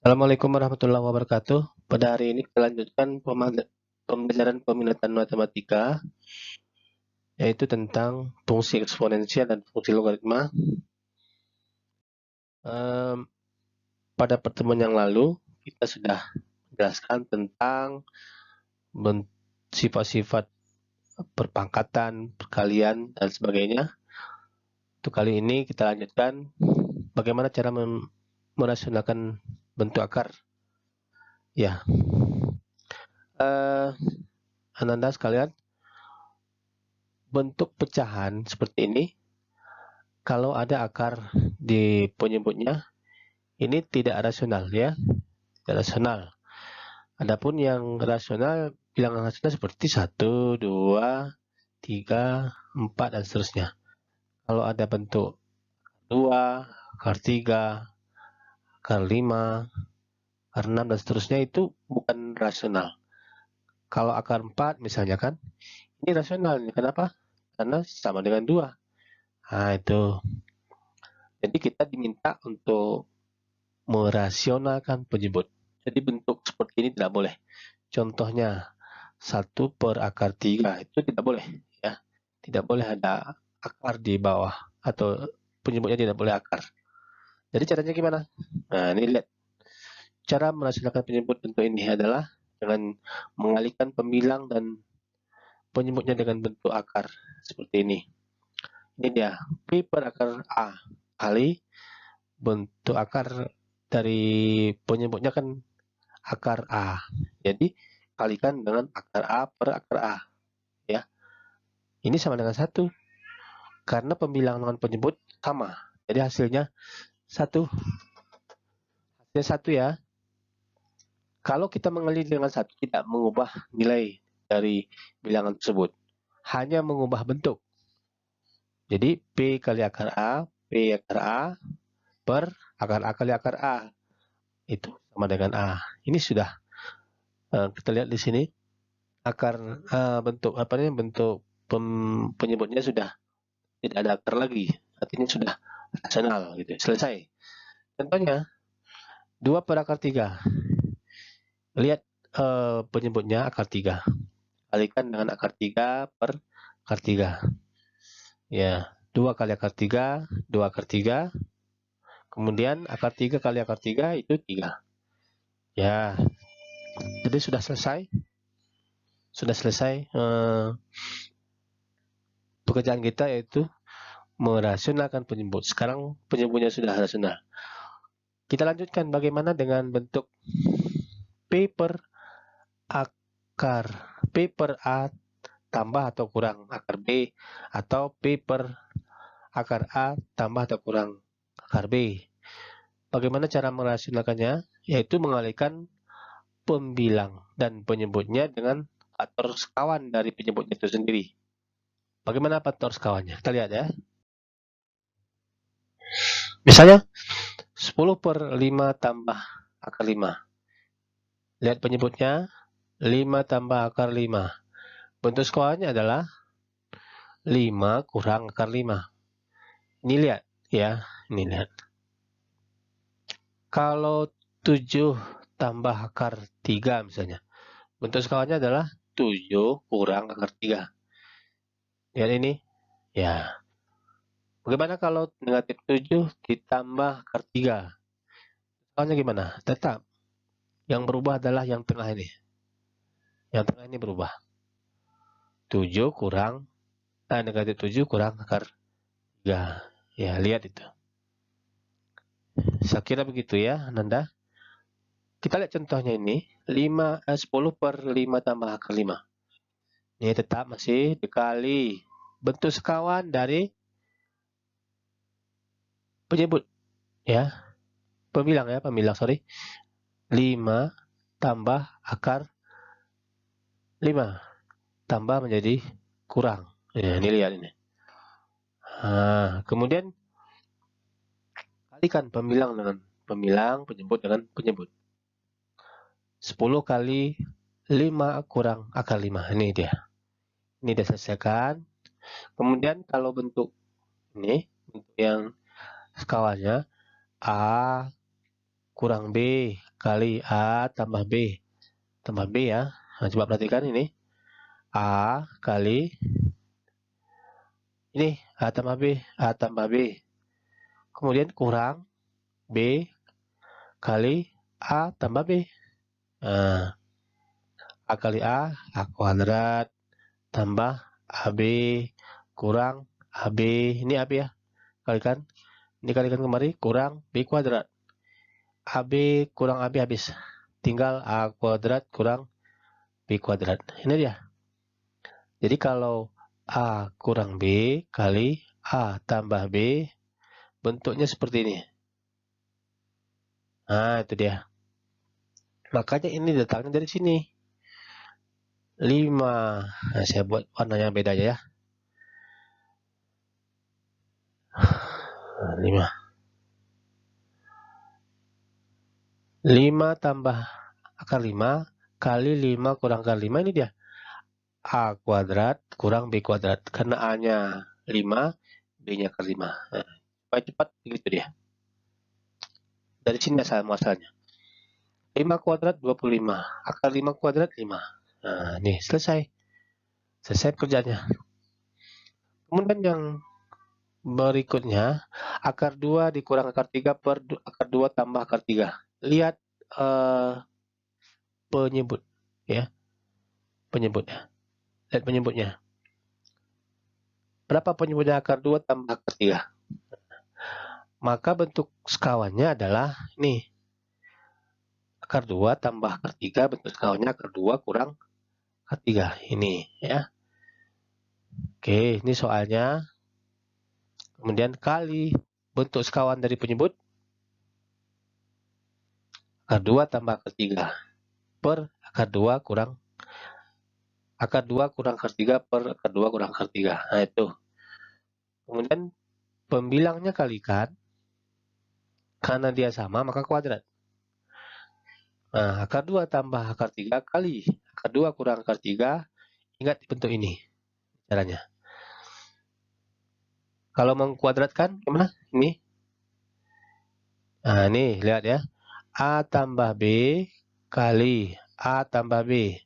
Assalamualaikum warahmatullahi wabarakatuh. Pada hari ini kita lanjutkan pembelajaran peminatan matematika, yaitu tentang fungsi eksponensial dan fungsi logaritma. Pada pertemuan yang lalu, kita sudah menjelaskan tentang sifat-sifat perpangkatan, perkalian, dan sebagainya. Untuk kali ini kita lanjutkan bagaimana cara merasionalkan bentuk akar. Ya, Ananda sekalian, bentuk pecahan seperti ini, kalau ada akar di penyebutnya, ini tidak rasional ya, tidak rasional. Adapun yang rasional, bilangan rasional seperti 1, 2, 3, 4, dan seterusnya. Kalau ada bentuk 2, akar 3, akar 5, akar 6, dan seterusnya, itu bukan rasional. Kalau akar 4 misalnya kan, ini rasional. Kenapa? Karena sama dengan 2. Nah, itu. Jadi kita diminta untuk merasionalkan penyebut. Jadi bentuk seperti ini tidak boleh. Contohnya 1 per akar 3 itu tidak boleh ya. Tidak boleh ada akar di bawah atau penyebutnya tidak boleh akar. Jadi caranya gimana? Nah, ini lihat. Cara merasionalkan penyebut bentuk ini adalah dengan mengalihkan pembilang dan penyebutnya dengan bentuk akar seperti ini. Ini dia, P per akar A kali bentuk akar dari penyebutnya kan akar A. Jadi kalikan dengan akar A per akar A. Ya. Ini sama dengan 1. Karena pembilangan dengan penyebut sama. Jadi hasilnya 1. Hasilnya 1 ya. Kalau kita mengalih dengan 1, tidak mengubah nilai dari bilangan tersebut. Hanya mengubah bentuk. Jadi P kali akar A, P akar A, per akar A kali akar A. Itu sama dengan A. Ini sudah kita lihat di sini. Akar bentuk apa nih, bentuk penyebutnya sudah tidak ada akar lagi, artinya sudah rasional gitu. Selesai. Contohnya 2 per akar 3. Lihat penyebutnya akar 3. Kalikan dengan akar 3 per akar 3. Ya, 2 kali akar 3, 2 akar 3. Kemudian akar 3 kali akar 3 itu 3. Ya, jadi sudah selesai. Sudah selesai pekerjaan kita, yaitu merasionalkan penyebut. Sekarang penyebutnya sudah rasional. Kita lanjutkan bagaimana dengan bentuk P per akar P per A tambah atau kurang akar B, atau P per akar A tambah atau kurang akar B. Bagaimana cara merasionalkannya? Yaitu mengalihkan pembilang dan penyebutnya dengan faktor sekawan dari penyebutnya itu sendiri. Bagaimana faktor sekawannya? Kita lihat ya. Misalnya 10 per 5 tambah akar 5. Lihat penyebutnya, 5 tambah akar 5. Bentuk sekawannya adalah 5 kurang akar 5. Ini lihat ya, ini lihat. Kalau 7 tambah akar 3 misalnya, bentuk sekawannya adalah 7 kurang akar 3. Lihat ini. Ya. Bagaimana kalau negatif 7 ditambah akar 3? Sekawannya gimana? Tetap. Yang berubah adalah yang tengah ini. Yang tengah ini berubah. 7 kurang negatif 7 kurang akar 3. Ya, lihat itu. Saya kira begitu ya, Nanda. Kita lihat contohnya ini. 10 per 5 tambah akar 5. Ini tetap masih dikali bentuk sekawan dari penyebut. Ya, pembilang, sorry. 5 tambah akar 5. Tambah menjadi kurang. Ya, ini lihat ini. Nah, kemudian kalikan pembilang dengan pembilang, penyebut dengan penyebut. 10 kali 5 kurang akar 5. Ini dia. Ini diselesaikan. Kemudian kalau bentuk ini, bentuk yang sekawannya A kurang B kali A tambah B. Tambah B ya. Nah, coba perhatikan ini. A kali ini A tambah B. A tambah B. Kemudian kurang B kali A tambah B. Nah, A kali A kuadrat tambah AB kurang AB. Ini AB ya. Kalikan. Ini kalikan kemari kurang B kuadrat. AB kurang AB habis. Tinggal A kuadrat kurang B kuadrat. Ini dia. Jadi kalau A kurang B kali A tambah B, bentuknya seperti ini. Nah, itu dia. Makanya ini datangnya dari sini. 5. Nah, saya buat warnanya beda aja ya. 5. 5 tambah akar 5 kali 5 kurang akar 5, ini dia. A kuadrat kurang B kuadrat. Karena A-nya 5, B-nya akar 5. Nah, supaya cepat begitu dia. Dari sini asal muasalnya. 5 kuadrat 25. Akar 5 kuadrat 5. Nah, ini selesai. Selesai kerjanya. Kemudian yang berikutnya, akar 2 dikurang akar 3 per akar 2 tambah akar 3. Lihat penyebut ya. Penyebutnya. Lihat penyebutnya. Berapa penyebutnya akar 2 tambah akar 3? Maka bentuk sekawannya adalah ini. Akar 2 tambah akar 3, bentuk sekawannya akar 2 kurang akar 3. Ini ya. Oke, ini soalnya. Kemudian kali bentuk sekawan dari penyebut akar 2 tambah akar 3 per akar 2 kurang akar 2 kurang akar 3 per akar 2 kurang akar 3. Nah, itu. Kemudian pembilangnya kalikan. Karena dia sama, maka kuadrat. Nah, akar 2 tambah akar 3 kali akar 2 kurang akar 3. Ingat bentuk ini caranya. Kalau mengkuadratkan, gimana? Ini. Nah, ini lihat ya. A tambah B kali A tambah B.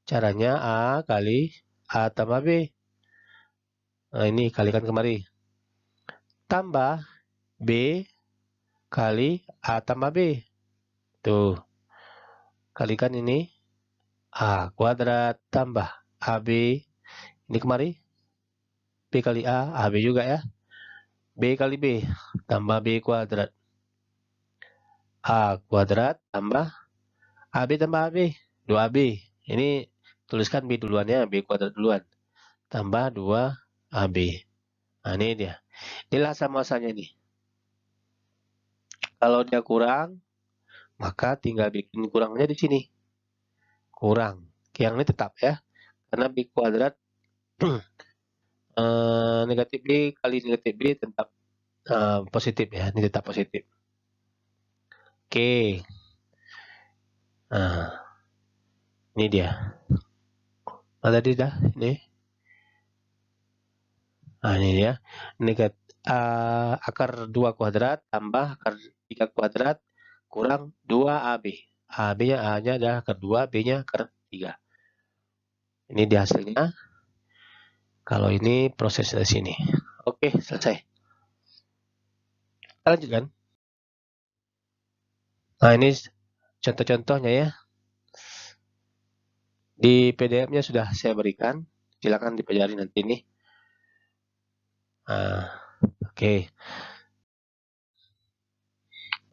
Caranya A kali A tambah B. Nah, ini kalikan kemari. Tambah B kali A tambah B. Tuh. Kalikan ini. A kuadrat tambah AB. Ini kemari. B kali A. AB juga ya. B kali B. Tambah B kuadrat. A kuadrat tambah AB tambah AB. 2AB. Ini tuliskan B duluan ya. B kuadrat duluan. Tambah 2AB. Nah, ini dia. Inilah sama-masanya nih. Kalau dia kurang, maka tinggal bikin kurangnya di sini. Kurang. Yang ini tetap ya. Karena B kuadrat negatif B kali negatif B tetap positif ya. Ini tetap positif. Oke. Nah, ini dia. Nah, tadi dah. Ini. Nah, ini dia. Akar 2 kuadrat tambah akar 3 kuadrat kurang 2AB. AB-nya A-nya adalah akar 2, B-nya akar 3. Ini di hasilnya. Kalau ini proses dari sini. Oke, selesai. Kita lanjutkan. Nah, ini contoh-contohnya ya. Di PDF-nya sudah saya berikan. Silakan dipelajari nanti ini. Nah, oke.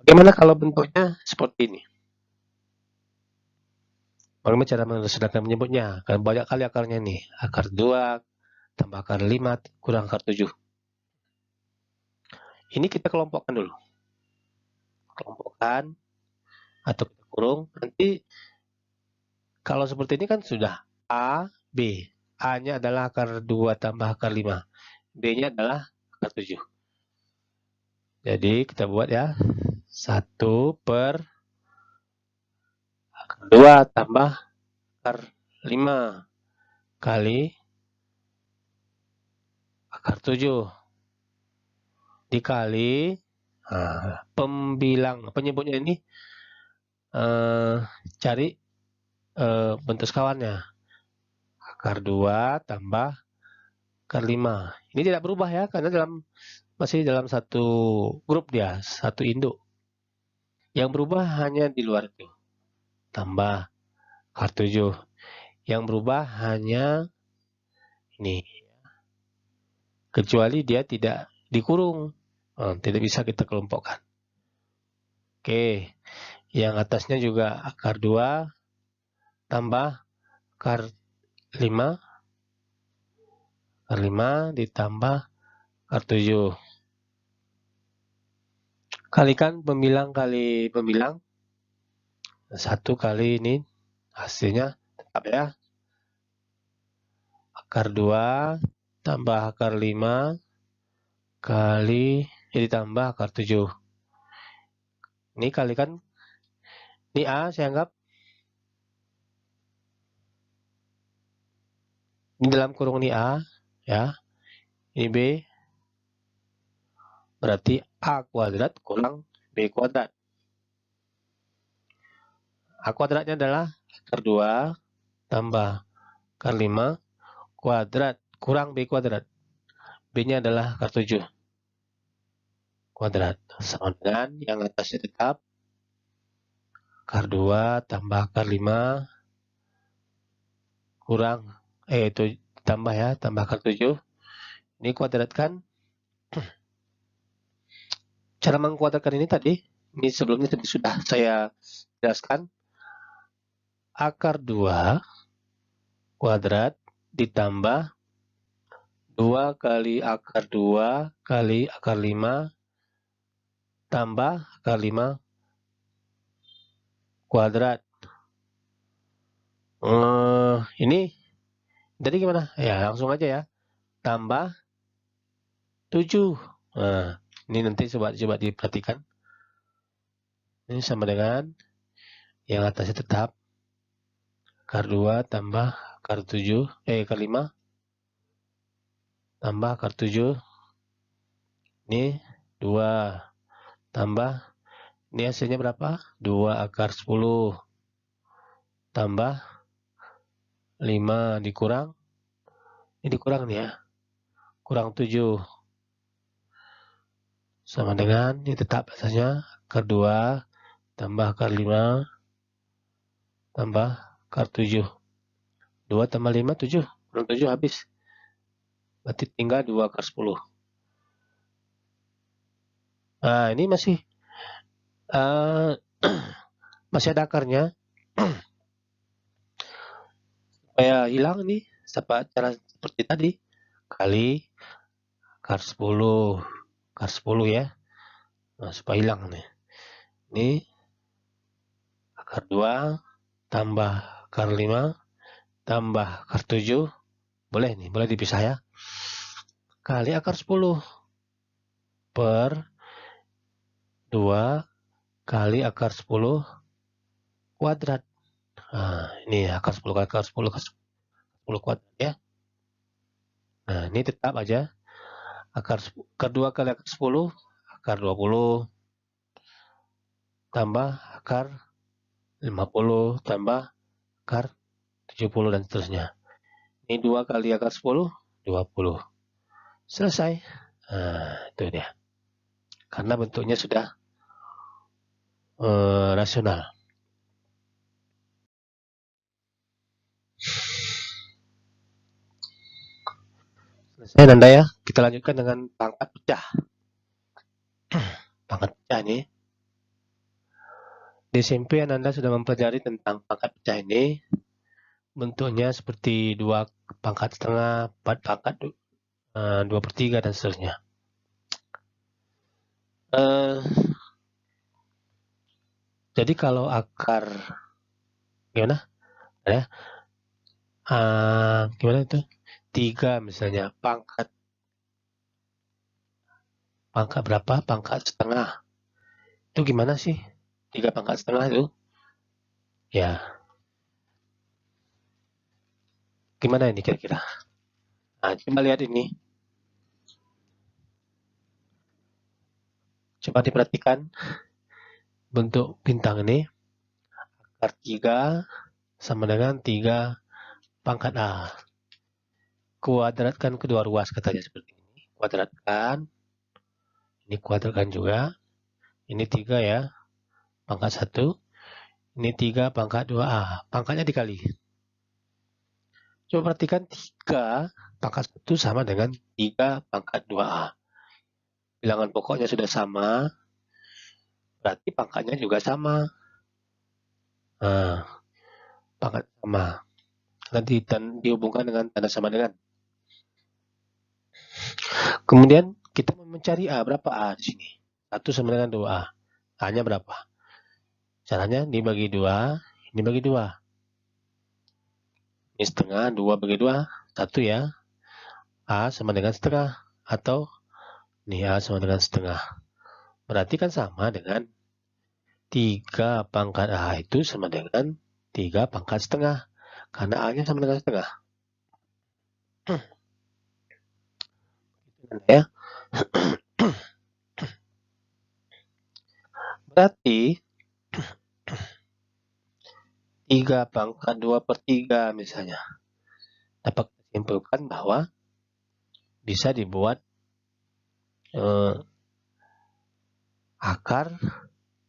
Bagaimana kalau bentuknya seperti ini? Bagaimana cara sederhana menyebutnya? Karena banyak kali akarnya nih. Akar 2 tambah akar 5 kurang akar 7. Ini kita kelompokkan dulu. Kelompokkan atau kita kurung. Nanti kalau seperti ini kan sudah A, B. A-nya adalah akar 2 tambah akar 5. B-nya adalah akar 7. Jadi kita buat ya. 1 per akar 2 tambah akar 5 kali akar 7 dikali penyebutnya ini cari bentuk sekawannya. Akar 2 tambah akar 5. Ini tidak berubah ya, karena masih dalam satu grup dia, satu induk. Yang berubah hanya di luar itu. Tambah akar 7. Yang berubah hanya ini. Kecuali dia tidak dikurung. Tidak bisa kita kelompokkan. Oke. Yang atasnya juga akar 2 tambah akar 5. Akar 5 ditambah akar 7. Kalikan pembilang kali pembilang. 1 kali ini hasilnya tetap ya. Akar 2 tambah akar 5 kali ditambah akar 7. Ini kalikan. Ini A saya anggap. Ini dalam kurung ini A. Ya. Ini B. Berarti A kuadrat kurang B kuadrat. A kuadratnya adalah akar 2 tambah akar 5 kuadrat kurang B kuadrat. B-nya adalah akar 7 kuadrat. Sama dengan yang atasnya tetap akar 2 tambah akar 5 kurang, itu tambah ya, tambah akar 7. Ini kuadratkan. Cara mengkuadratkan ini tadi, ini sebelumnya tadi sudah saya jelaskan. Akar 2 kuadrat ditambah 2 kali akar 2 kali akar 5 tambah akar 5 kuadrat. Ini jadi gimana? Ya, langsung aja ya. Tambah 7. Nah, ini nanti coba diperhatikan. Ini sama dengan yang atasnya tetap akar 2 tambah akar 7, akar 5 tambah akar 7. Ini 2 tambah, ini hasilnya berapa? 2 akar 10 tambah 5 dikurang, ini dikurang nih ya, kurang 7. Sama dengan, ini tetap asalnya akar 2 tambah akar 5 tambah akar 7. 2 tambah 5, 7. Kurang 7 habis. Berarti tinggal 2 akar 10. Nah, ini masih masih ada akarnya. Supaya hilang nih, cara seperti tadi. Kali akar 10. Akar 10 ya. Nah, supaya hilang nih. Ini akar 2 tambah akar 5 tambah akar 7. Boleh nih, boleh dipisah ya. Kali akar 10 per 2 kali akar 10 kuadrat. Nah, ini akar 10 kali akar 10 akar 10 kuadrat ya. Nah, ini tetap aja. Akar 2 kali akar 10 akar 20 tambah akar 50 tambah akar 70 dan seterusnya. Ini 2 kali akar 10, 20. Selesai. Nah, itu dia. Karena bentuknya sudah rasional. Selesai Nanda ya. Kita lanjutkan dengan pangkat pecah. Pangkat pecah ini. Di SMP Anda sudah mempelajari tentang pangkat pecah ini. Bentuknya seperti 2 pangkat setengah, 4 pangkat 2/3 dan seterusnya. Jadi kalau akar gimana? Ya. Gimana itu? 3 misalnya, pangkat berapa? Pangkat setengah. Itu gimana sih? 3 pangkat setengah itu? Ya. Gimana ini kira-kira? Nah, coba lihat ini. Coba diperhatikan bentuk bintang ini. akar 3 sama dengan 3 pangkat A. Kuadratkan kedua ruas katanya seperti ini. Kuadratkan. Ini kuadratkan juga. Ini 3 ya. Pangkat 1. Ini 3 pangkat 2A. Pangkatnya dikali. Coba perhatikan 3 pangkat 1 sama dengan 3 pangkat 2A. Bilangan pokoknya sudah sama. Berarti pangkatnya juga sama. Nah, pangkat sama. Nanti dihubungkan dengan tanda sama dengan. Kemudian kita mencari A. Berapa A di sini? 1 sama dengan 2A. A-nya berapa? Caranya dibagi 2. Ini bagi 2. Ini setengah. 2 bagi 2. 1 ya. A sama dengan setengah. Atau ini A sama dengan setengah. Berarti kan sama dengan 3 pangkat A itu sama dengan 3 pangkat setengah. Karena A-nya sama dengan setengah. Ya. Berarti 3 pangkat 2/3 misalnya. Dapat simpulkan bahwa bisa dibuat akar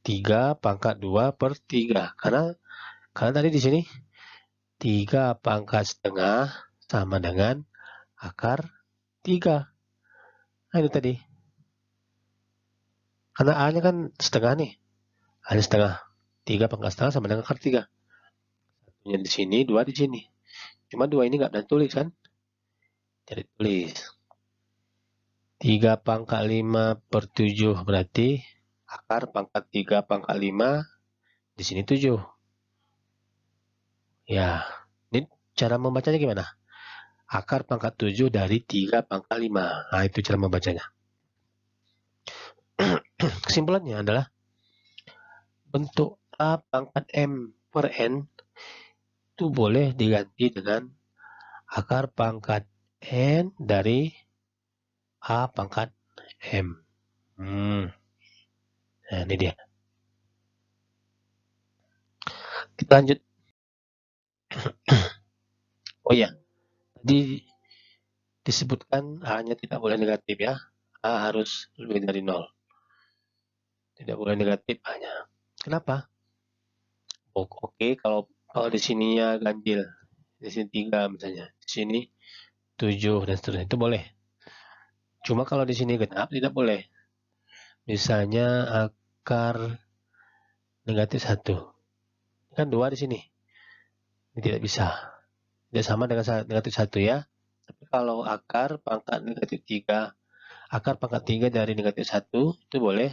3 pangkat 2/3. Karena tadi di sini 3 pangkat setengah sama dengan akar 3. Nah ini tadi. Karena A-nya kan setengah nih. A-nya setengah. 3 pangkat setengah sama dengan akar 3. Satunya di sini, 2 di sini. Cuma 2 ini nggak ada tulis kan? Jadi tulis. 3 pangkat 5/7 berarti akar pangkat 3 pangkat 5 di sini 7. Ya, ini cara membacanya gimana? Akar pangkat 7 dari 3 pangkat 5. Nah, itu cara membacanya. Kesimpulannya adalah bentuk A pangkat M per N itu boleh diganti dengan akar pangkat N dari A pangkat M. Nah, ini dia. Kita lanjut. Oh ya, tadi disebutkan A-nya tidak boleh negatif ya. A harus lebih dari 0. Tidak boleh negatif A-nya. Kenapa? Oke, kalau di sininya ganjil. Di sini 3 misalnya. Di sini 7 dan seterusnya. Itu boleh. Cuma kalau di sini genap tidak boleh. Misalnya akar negatif 1. Kan 2 di sini. Ini tidak bisa. Tidak sama dengan negatif 1 ya. Tapi kalau akar pangkat negatif 3, akar pangkat 3 dari negatif 1 itu boleh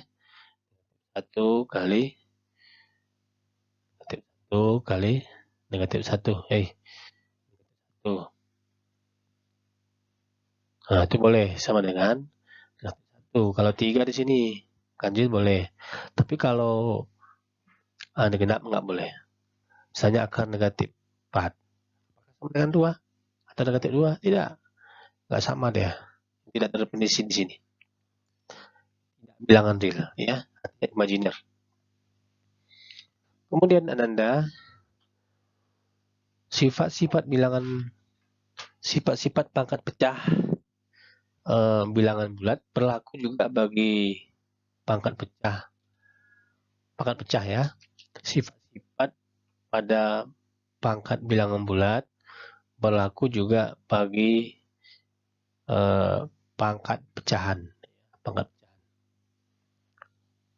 1 kali negatif 1 kali negatif 1. Tuh. Nah, itu boleh sama dengan negatif 1. Kalau 3 di sini ganjil boleh. Tapi kalau genap nggak boleh. Misalnya akar negatif 4. Sama dengan 2 atau negatif 2? Tidak. Nggak sama dia. Tidak terdefinisi di sini. Bilangan real ya, artinya imajiner. Kemudian Ananda, sifat-sifat bilangan, sifat-sifat pangkat pecah bilangan bulat berlaku juga bagi pangkat pecah ya. Sifat-sifat pada pangkat bilangan bulat berlaku juga bagi pangkat pecahan.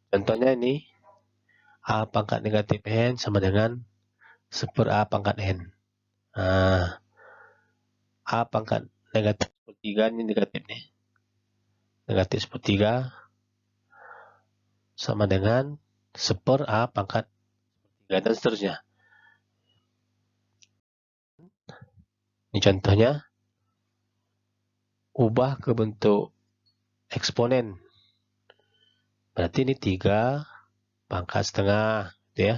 Contohnya ini A pangkat negatif N sama dengan 1 A pangkat N. Nah, A pangkat negatif 1/3 ini negatif nih. Negatif 1/3 sama dengan 1 A pangkat 3 dan seterusnya. Ini contohnya. Ubah ke bentuk eksponen. Berarti ini 3 pangkat setengah. Gitu ya.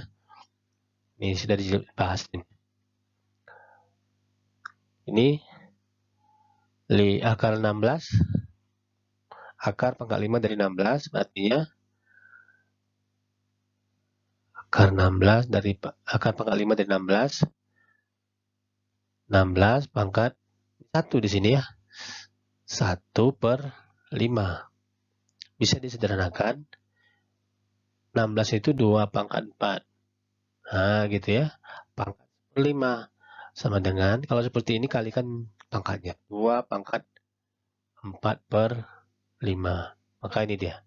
Ini sudah dibahas. Ini akar 16. Akar pangkat 5 dari 16. Artinya akar 16 dari akar pangkat 5 dari 16. 16 pangkat 1 di sini ya. 1/5. Bisa disederhanakan. 16 itu 2 pangkat 4. Nah, gitu ya. Pangkat 5 sama dengan, kalau seperti ini kalikan pangkatnya. 2 pangkat 4/5. Maka ini dia.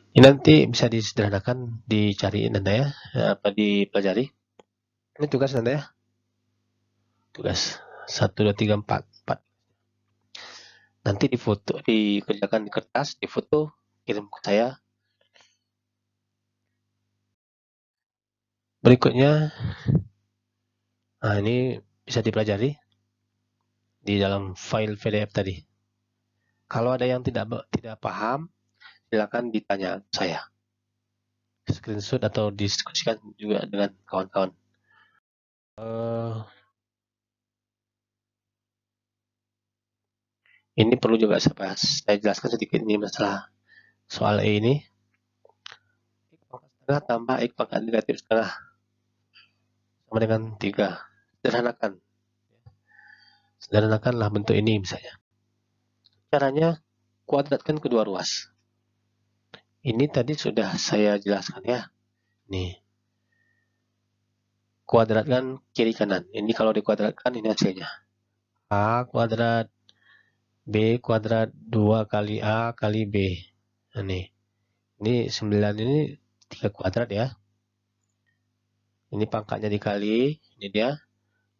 Ini nanti bisa disederhanakan, dicariin Anda ya, apa dipelajari. Ini tugas Anda ya. Tugas 1, 2, 3, 4. Nanti difoto, dikerjakan di kertas, difoto, kirim ke saya. Berikutnya, nah ini bisa dipelajari di dalam file PDF tadi. Kalau ada yang tidak paham, silakan ditanya saya. Screenshot atau diskusikan juga dengan kawan-kawan. Ini perlu juga saya jelaskan sedikit ini masalah soal E ini. X pangkat setengah tambah X pangkat negatif setengah sama dengan 3. Sederhanakanlah bentuk ini misalnya. Caranya, kuadratkan kedua ruas. Ini tadi sudah saya jelaskan ya. Nih. Kuadratkan kiri kanan. Ini kalau dikuadratkan ini hasilnya. A kuadrat B kuadrat 2 kali A kali B. Nah, nih. Ini 9 ini 3 kuadrat ya. Ini pangkatnya dikali, ini dia.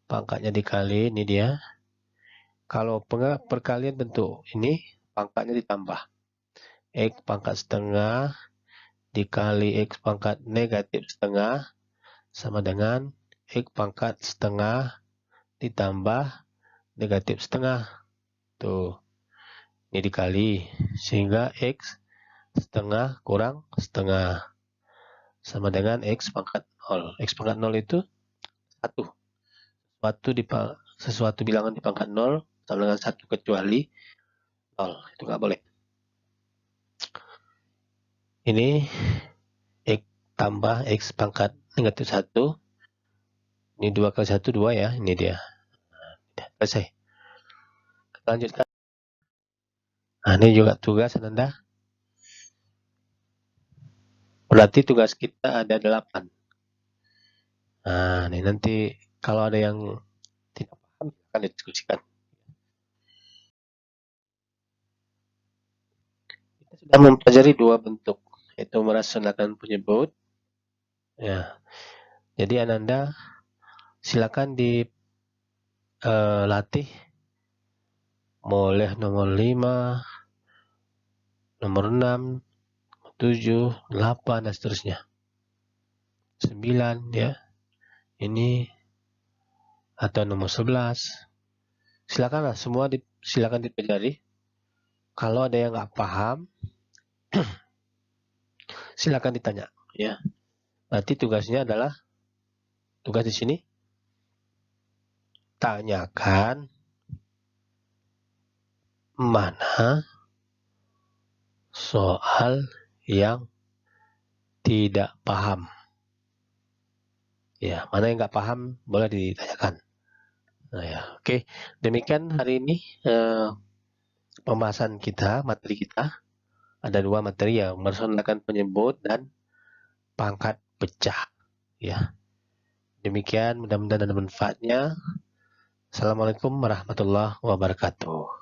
Pangkatnya dikali, ini dia. Kalau perkalian bentuk ini, pangkatnya ditambah. X pangkat setengah dikali X pangkat negatif setengah sama dengan X pangkat setengah ditambah negatif setengah. Tuh. Ini dikali. Sehingga X setengah kurang setengah. Sama dengan X pangkat 0. X pangkat 0 itu 1. Sesuatu bilangan di pangkat 0 sama dengan 1 kecuali 0. Itu nggak boleh. Ini X tambah X pangkat negatif 1. Ini 2 kali 1, 2 ya. Ini dia. Nah, selesai. Kita lanjutkan. Nah, ini juga tugas Anda. Berarti tugas kita ada 8. Nah, ini nanti kalau ada yang tidak paham, akan didiskusikan. Kita sudah mempelajari 2 bentuk, yaitu merasionalkan penyebut. Ya. Jadi Ananda silakan dilatih. Boleh nomor 5, nomor 6, 7, 8, dan seterusnya. 9 ya. Ini atau nomor 11. Silakanlah semua silakan dipelajari. Kalau ada yang nggak paham, silakan ditanya ya. Nanti tugasnya adalah tugas di sini tanyakan mana soal yang tidak paham. Ya, mana yang nggak paham boleh ditanyakan. Nah, ya, oke. Demikian hari ini pembahasan kita, materi kita. Ada 2 materi ya, merasionalkan penyebut dan pangkat pecah. Ya. Demikian, mudah-mudahan ada manfaatnya. Assalamualaikum warahmatullahi wabarakatuh.